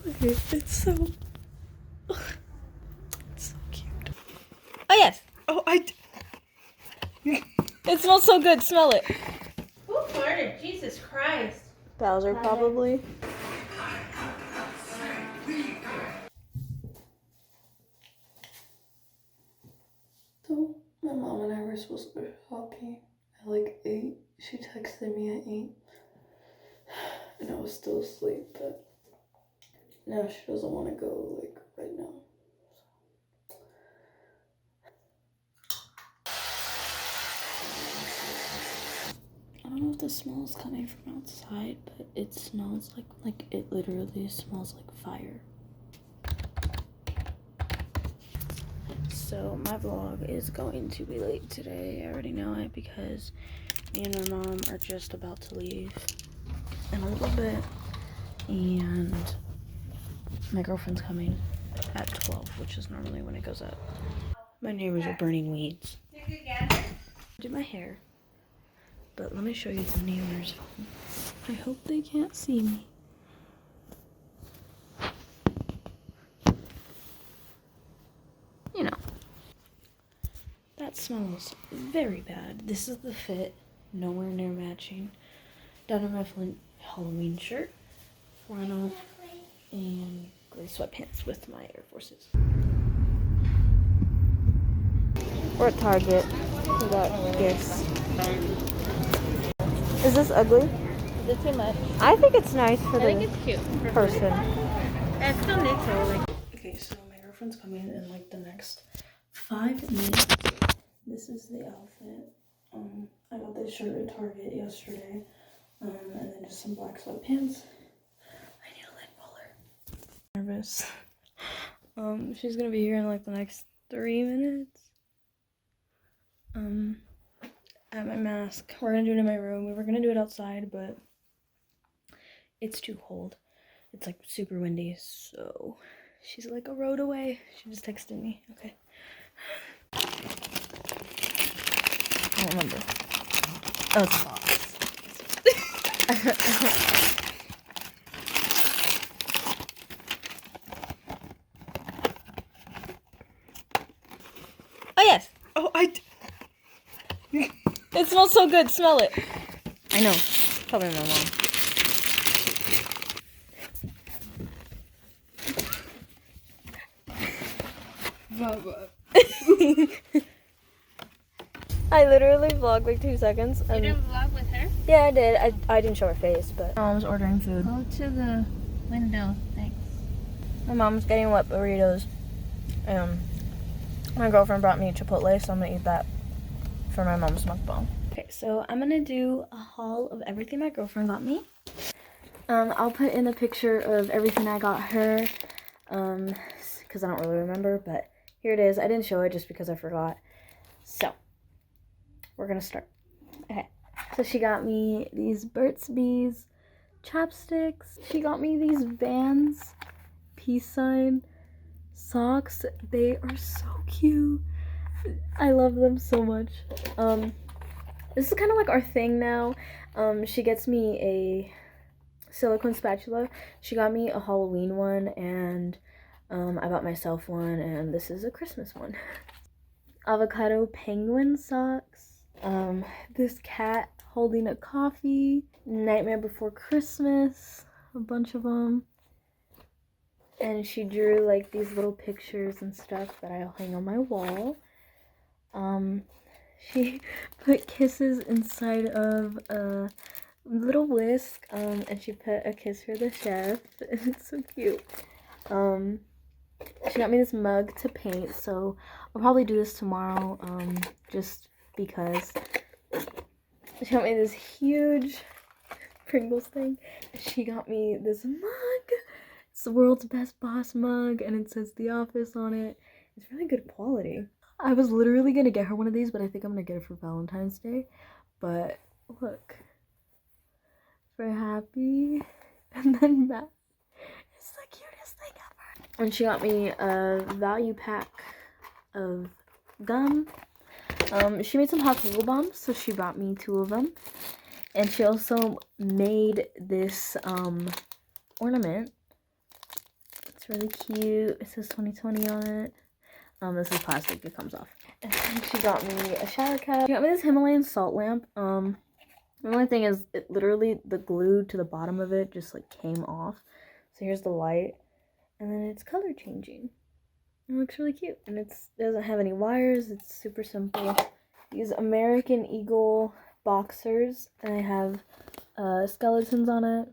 Okay, it's so cute. Oh yes. Oh, It smells so good. Smell it. Who farted? Jesus Christ. Bowser probably. So my mom and I were supposed to go hockey at like 8. She texted me at 8. And I was still asleep, but now she doesn't want to go like right now. I don't know if the smell is coming from outside, but it smells like it literally smells like fire. So my vlog is going to be late today. I already know it because me and my mom are just about to leave in a little bit, and my girlfriend's coming at 12, which is normally when it goes up. My neighbors are burning weeds. Do my hair, but let me show you the neighbors. I hope they can't see me. You know, that smells very bad. This is the fit, nowhere near matching. Down in my Halloween shirt, flannel, and gray sweatpants with my Air Forces. We're at Target. We got gifts. Is this ugly? Is it too much? I think it's nice for I think the it's cute. person. It's still neutral. Like. Okay, so my girlfriend's coming in like the next 5 minutes. This is the outfit. I got this shirt at Target yesterday. And then just some black sweatpants. I need a lint roller. Nervous. She's gonna be here in like the next 3 minutes. At my mask. We're gonna do it in my room. We were gonna do it outside, but it's too cold. It's like super windy, so she's like a road away. She just texted me. Okay. I don't remember. Oh, it's Fox. Oh yes. Oh, It smells so good. Smell it. I know. Probably my mom. I literally vlogged like 2 seconds. You didn't vlog with her? Yeah, I did. I didn't show her face, but mom's ordering food. Go to the window. Thanks. My mom's getting wet burritos. My girlfriend brought me Chipotle, so I'm gonna eat that for my mom's mukbang. Okay, so I'm gonna do a haul of everything my girlfriend got me. I'll put in a picture of everything I got her, because I don't really remember, but here it is. I didn't show it just because I forgot. So, we're gonna start. Okay, so she got me these Burt's Bees chapsticks. She got me these Vans peace sign socks. They are so cute. I love them so much. This is kind of like our thing now. She gets me a silicone spatula. She got me a Halloween one, and I bought myself one, and this is a Christmas one. Avocado penguin socks. This cat holding a coffee. Nightmare Before Christmas. A bunch of them. And she drew like these little pictures and stuff that I'll hang on my wall. She put kisses inside of a little whisk, and she put a kiss for the chef. It's so cute. She got me this mug to paint, so I'll probably do this tomorrow, just because. She got me this huge Pringles thing. She got me this mug. It's the world's best boss mug, and it says The Office on it. It's really good quality. I was literally gonna get her one of these, but I think I'm gonna get it for Valentine's Day. But look, for happy, and then Matt. It's the cutest thing ever. And she got me a value pack of gum. She made some hot cocoa bombs, so she brought me 2 of them. And she also made this ornament. really cute. It says 2020 on it. This is plastic, it comes off. And then she got me a shower cap. She got me this Himalayan salt lamp. The only thing is, it literally, the glue to the bottom of it just like came off. So here's the light, and then it's color changing. It looks really cute, and it doesn't have any wires. It's super simple. These American Eagle boxers, and they have skeletons on it.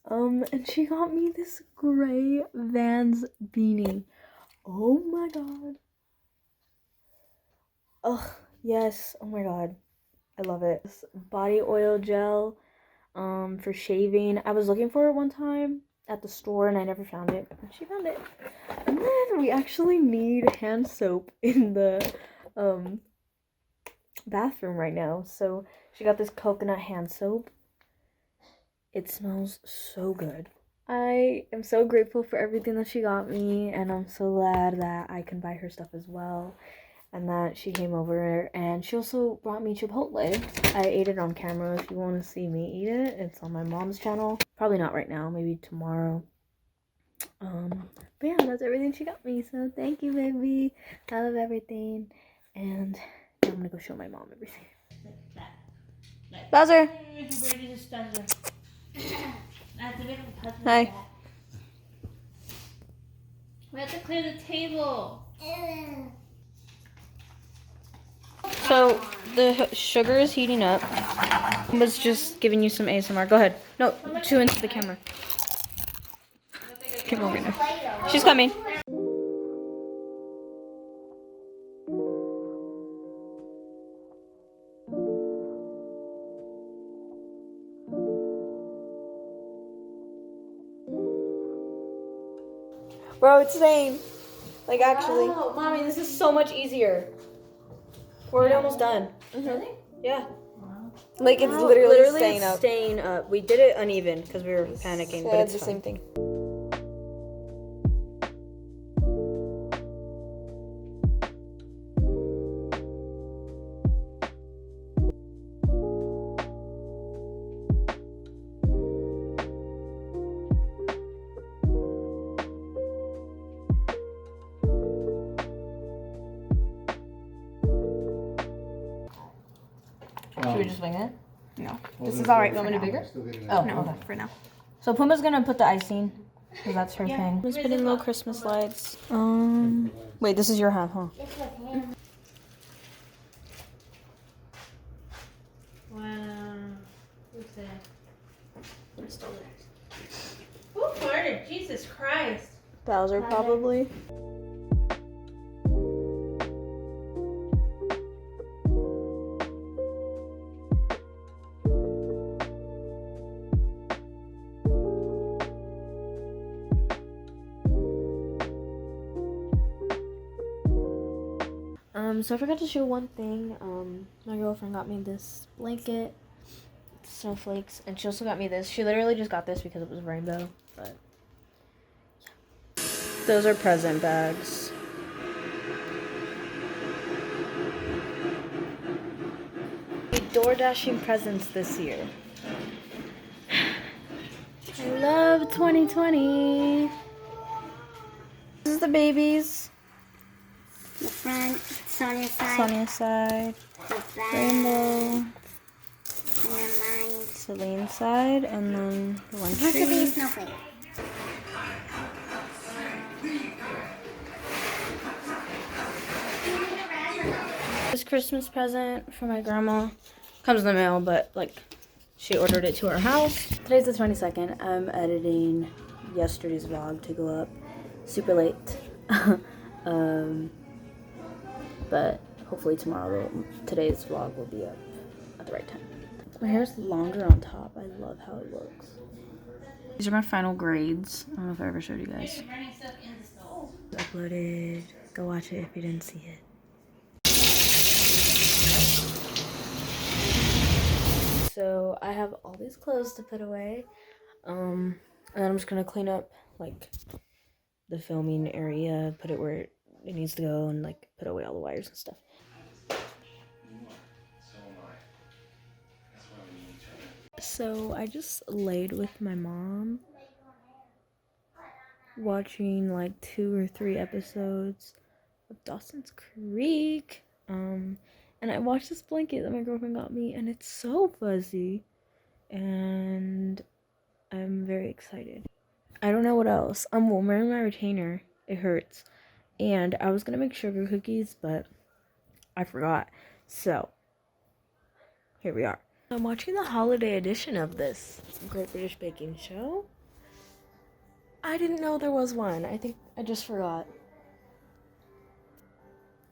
And she got me this gray Vans beanie. Oh my god. Ugh, yes. Oh my god. I love it. This body oil gel for shaving. I was looking for it one time at the store and I never found it. And she found it. And then we actually need hand soap in the bathroom right now. So she got this coconut hand soap. It smells so good. I am so grateful for everything that she got me, and I'm so glad that I can buy her stuff as well, and that she came over. And she also brought me Chipotle. I ate it on camera. If you want to see me eat it, it's on my mom's channel. Probably not right now, maybe tomorrow. But yeah, that's everything she got me, so thank you, baby. I love everything. And now I'm gonna go show my mom everything. Bowser! Hi. We have to clear the table. So the sugar is heating up. I was just giving you some ASMR. Go ahead. No, chew into the camera. Come over now. She's coming. Bro, it's same. Like actually. Oh, mommy, this is so much easier. We're already almost done. Really? Yeah. Wow. Like it's literally staying up. We did it uneven because we were panicking, but it's the same thing. Should we just wing it? No. This is alright. You want me to bigger? Oh, no. Okay. For now. So Puma's gonna put the icing, because that's her thing. Puma's putting little Christmas lights. Wait, this is your half, huh? Wow. Who's that? Who farted? Jesus Christ. Bowser, probably. So I forgot to show one thing. My girlfriend got me this blanket, snowflakes, and she also got me this. She literally just got this because it was rainbow, but yeah. Those are present bags. Door dashing presents this year. I love 2020. This is the babies. The front, Sonia's side. Sonia's side. The back. Rainbow. And then mine. Celine's side, and then the one Supposed to be a tree. snowflake. This Christmas present for my grandma. Comes in the mail, but like she ordered it to our house. Today's the 22nd. I'm editing yesterday's vlog to go up super late. But hopefully tomorrow, today's vlog will be up at the right time. My hair's longer on top. I love how it looks. These are my final grades. I don't know if I ever showed you guys. Uploaded. Go watch it if you didn't see it. So I have all these clothes to put away. And then I'm just gonna clean up like the filming area, put it where it needs to go, and like put away all the wires and stuff. So I just laid with my mom. watching like 2 or 3 episodes of Dawson's Creek. And I watched this blanket that my girlfriend got me, and it's so fuzzy, and I'm very excited. I don't know what else. I'm wearing my retainer. It hurts. And I was gonna make sugar cookies, but I forgot. So, here we are. I'm watching the holiday edition of this Great British Baking Show. I didn't know there was one. I think I just forgot.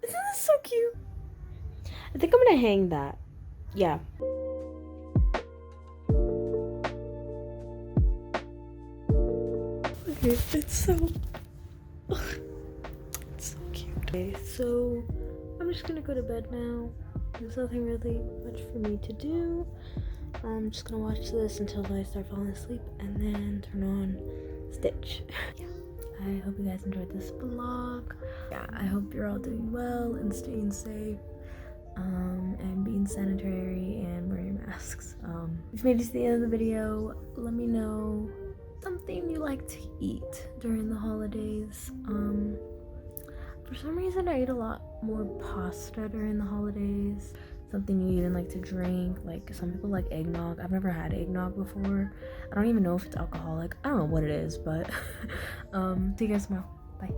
Isn't this so cute? I think I'm gonna hang that. Yeah. Okay, it's so cute. Okay, so I'm just gonna go to bed now. There's nothing really much for me to do. I'm just gonna watch this until I start falling asleep and then turn on Stitch. Yeah. I hope you guys enjoyed this vlog. Yeah, I hope you're all doing well and staying safe. And being sanitary and wearing masks. If you made it to the end of the video, let me know something you like to eat during the holidays. For some reason I eat a lot more pasta during the holidays. Something you even like to drink, like some people like eggnog. I've never had eggnog before. I don't even know if it's alcoholic. I don't know what it is, but see you guys tomorrow. Bye.